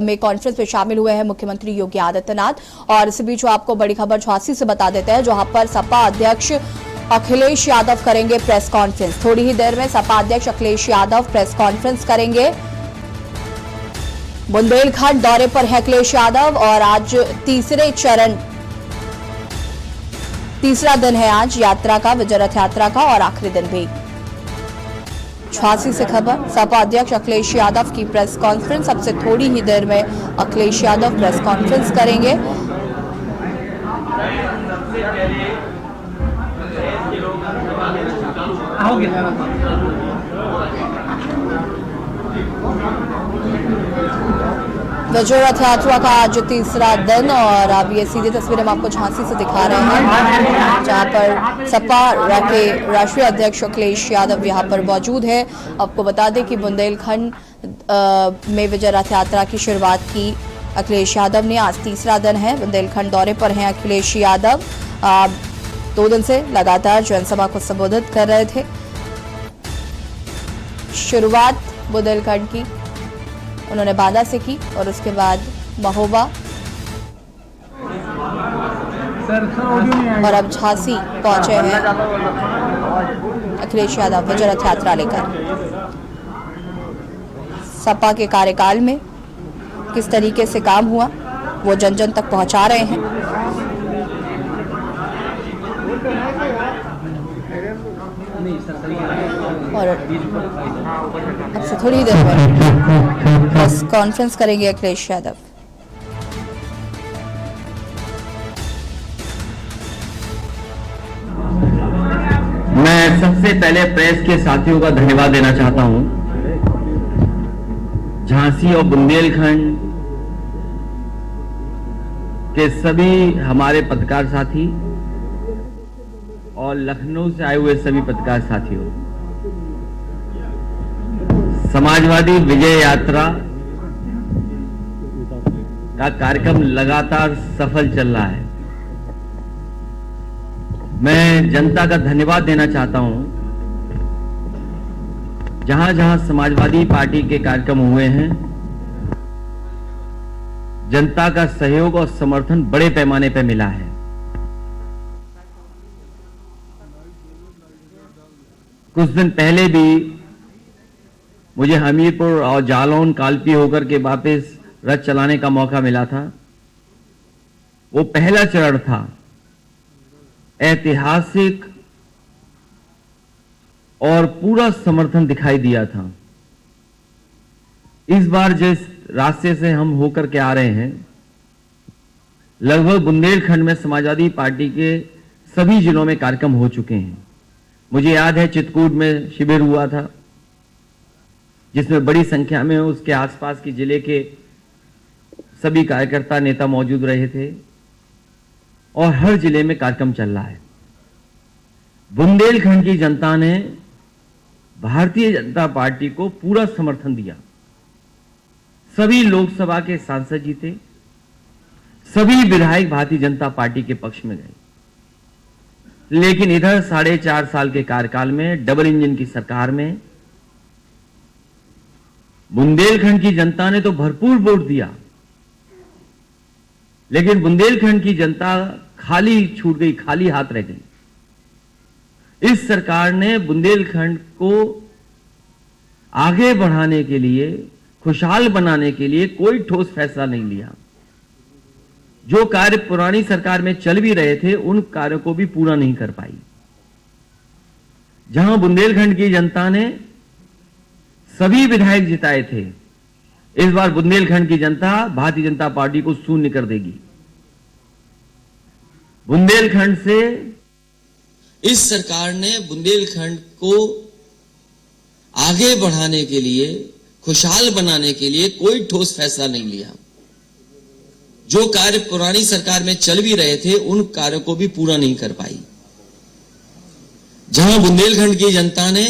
में कॉन्फ्रेंस में शामिल हुए हैं मुख्यमंत्री योगी आदित्यनाथ। और इस बीच आपको बड़ी खबर झांसी से बता देते हैं, जहां पर सपा अध्यक्ष अखिलेश यादव करेंगे प्रेस कॉन्फ्रेंस। थोड़ी ही देर में सपा अध्यक्ष अखिलेश यादव प्रेस कॉन्फ्रेंस करेंगे। बुंदेलखंड दौरे पर है अखिलेश यादव और आज तीसरा दिन है आज यात्रा का, विजय रथ यात्रा का, और आखिरी दिन भी। झांसी से खबर, सपा अध्यक्ष अखिलेश यादव की प्रेस कॉन्फ्रेंस। अब से थोड़ी ही देर में अखिलेश यादव प्रेस कॉन्फ्रेंस करेंगे। विजय रथ यात्रा का आज तीसरा दिन, और अब ये सीधी तस्वीरें हम आपको झांसी से दिखा रहे हैं, जहां पर सपा के राष्ट्रीय अध्यक्ष अखिलेश यादव यहां पर मौजूद है। आपको बता दें कि बुंदेलखंड में विजय रथ यात्रा की शुरुआत की अखिलेश यादव ने। आज तीसरा दिन है, बुंदेलखंड दौरे पर हैं अखिलेश यादव। 2 दिन से लगातार जनसभा को संबोधित कर रहे थे। शुरुआत बुंदेलखंड की उन्होंने बांदा से की और उसके बाद महोबा और अब झांसी पहुंचे हैं अखिलेश यादव विजय रथ यात्रा लेकर। सपा के कार्यकाल में किस तरीके से काम हुआ वो जन जन तक पहुंचा रहे हैं। और अब से थोड़ी देर में प्रेस कॉन्फ्रेंस करेंगे अखिलेश यादव। मैं सबसे पहले प्रेस के साथियों का धन्यवाद देना चाहता हूं। झांसी और बुंदेलखंड के सभी हमारे पत्रकार साथी और लखनऊ से आए हुए सभी पत्रकार साथियों, समाजवादी विजय यात्रा का कार्यक्रम लगातार सफल चल रहा है। मैं जनता का धन्यवाद देना चाहता हूं। जहां जहां समाजवादी पार्टी के कार्यक्रम हुए हैं, जनता का सहयोग और समर्थन बड़े पैमाने पर मिला है। कुछ दिन पहले भी मुझे हमीरपुर और जालौन कालपी होकर के वापस रथ चलाने का मौका मिला था। वो पहला चरण था, ऐतिहासिक, और पूरा समर्थन दिखाई दिया था। इस बार जिस रास्ते से हम होकर के आ रहे हैं, लगभग बुंदेलखंड में समाजवादी पार्टी के सभी जिलों में कार्यक्रम हो चुके हैं। मुझे याद है चित्रकूट में शिविर हुआ था, जिसमें बड़ी संख्या में उसके आसपास के जिले के सभी कार्यकर्ता नेता मौजूद रहे थे, और हर जिले में कार्यक्रम चल रहा है। बुंदेलखंड की जनता ने भारतीय जनता पार्टी को पूरा समर्थन दिया। सभी लोकसभा के सांसद जीते, सभी विधायक भारतीय जनता पार्टी के पक्ष में गए। लेकिन इधर 4.5 साल के कार्यकाल में डबल इंजन की सरकार में बुंदेलखंड की जनता ने तो भरपूर वोट दिया, लेकिन बुंदेलखंड की जनता खाली छूट गई, खाली हाथ रह गई। इस सरकार ने बुंदेलखंड को आगे बढ़ाने के लिए, खुशहाल बनाने के लिए कोई ठोस फैसला नहीं लिया। जो कार्य पुरानी सरकार में चल भी रहे थे, उन कार्यों को भी पूरा नहीं कर पाई। जहां बुंदेलखंड की जनता ने सभी विधायक जिताए थे, इस बार बुंदेलखंड की जनता भारतीय जनता पार्टी को शून्य कर देगी। बुंदेलखंड से इस सरकार ने बुंदेलखंड को आगे बढ़ाने के लिए, खुशहाल बनाने के लिए कोई ठोस फैसला नहीं लिया। जो कार्य पुरानी सरकार में चल भी रहे थे, उन कार्यों को भी पूरा नहीं कर पाई। जहां बुंदेलखंड की जनता ने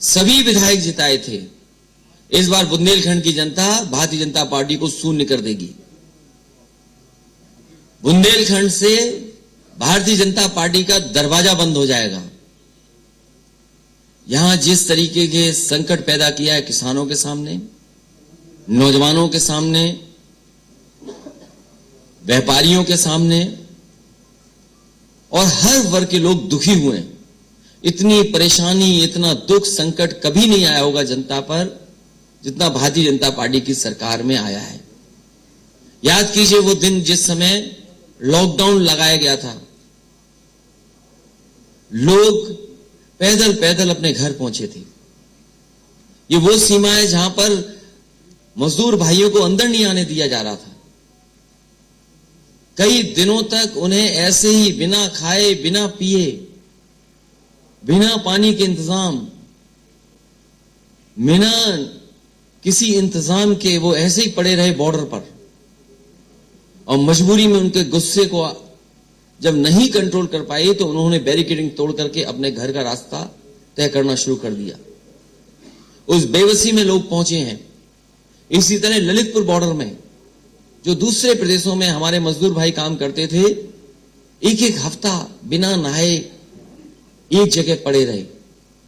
सभी विधायक जिताए थे, इस बार बुंदेलखंड की जनता भारतीय जनता पार्टी को शून्य कर देगी। बुंदेलखंड से भारतीय जनता पार्टी का दरवाजा बंद हो जाएगा। यहां जिस तरीके के संकट पैदा किया है किसानों के सामने, नौजवानों के सामने, व्यापारियों के सामने और हर वर्ग के लोग दुखी हुए। इतनी परेशानी, इतना दुख, संकट कभी नहीं आया होगा जनता पर जितना भारतीय जनता पार्टी की सरकार में आया है। याद कीजिए वो दिन जिस समय लॉकडाउन लगाया गया था, लोग पैदल पैदल अपने घर पहुंचे थे। ये वो सीमा है जहां पर मजदूर भाइयों को अंदर नहीं आने दिया जा रहा था। कई दिनों तक उन्हें ऐसे ही बिना खाए, बिना पिए, बिना पानी के इंतजाम, बिना किसी इंतजाम के वो ऐसे ही पड़े रहे बॉर्डर पर। और मजबूरी में उनके गुस्से को जब नहीं कंट्रोल कर पाए तो उन्होंने बैरिकेडिंग तोड़ करके अपने घर का रास्ता तय करना शुरू कर दिया। उस बेबसी में लोग पहुंचे हैं। इसी तरह ललितपुर बॉर्डर में जो दूसरे प्रदेशों में हमारे मजदूर भाई काम करते थे, एक एक हफ्ता बिना नहाए एक जगह पड़े रहे,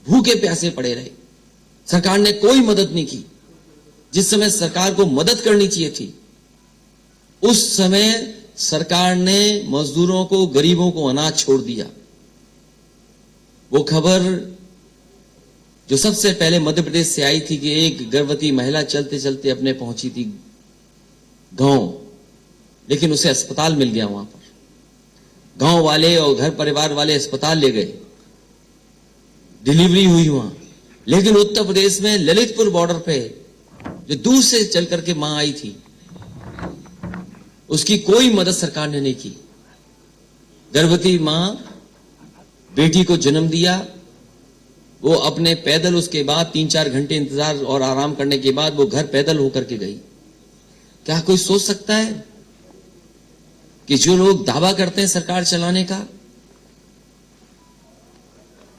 भूखे प्यासे पड़े रहे। सरकार ने कोई मदद नहीं की। जिस समय सरकार को मदद करनी चाहिए थी, उस समय सरकार ने मजदूरों को, गरीबों को अनाज छोड़ दिया। वो खबर जो सबसे पहले मध्य प्रदेश से आई थी कि एक गर्भवती महिला चलते चलते अपने पहुंची थी गांव, लेकिन उसे अस्पताल मिल गया। वहां पर गांव वाले और घर परिवार वाले अस्पताल ले गए, डिलीवरी हुई वहां। लेकिन उत्तर प्रदेश में ललितपुर बॉर्डर पे जो दूर से चल करके मां आई थी, उसकी कोई मदद सरकार ने नहीं की। गर्भवती मां, बेटी को जन्म दिया, वो अपने पैदल, उसके बाद 3-4 घंटे इंतजार और आराम करने के बाद वो घर पैदल होकर के गई। क्या कोई सोच सकता है कि जो लोग दावा करते हैं सरकार चलाने का,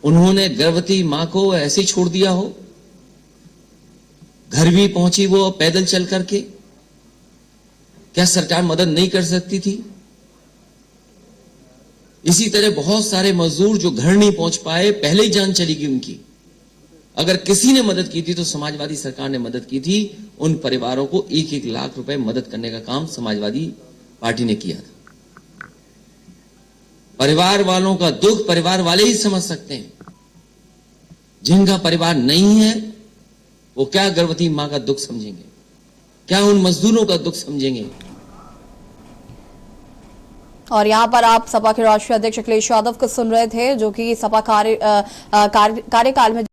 उन्होंने गर्भवती मां को ऐसे ही छोड़ दिया हो? घर भी पहुंची वो पैदल चल करके। क्या सरकार मदद नहीं कर सकती थी? इसी तरह बहुत सारे मजदूर जो घर नहीं पहुंच पाए, पहले ही जान चली गई उनकी। अगर किसी ने मदद की थी तो समाजवादी सरकार ने मदद की थी। उन परिवारों को 1-1 लाख रुपए मदद करने का काम समाजवादी पार्टी ने किया था। परिवार वालों का दुख परिवार वाले ही समझ सकते हैं। जिनका परिवार नहीं है वो क्या गर्भवती मां का दुख समझेंगे? क्या उन मजदूरों का दुख समझेंगे? और यहाँ पर आप सपा के राष्ट्रीय अध्यक्ष अखिलेश यादव को सुन रहे थे, जो कि सपा कार्यकाल में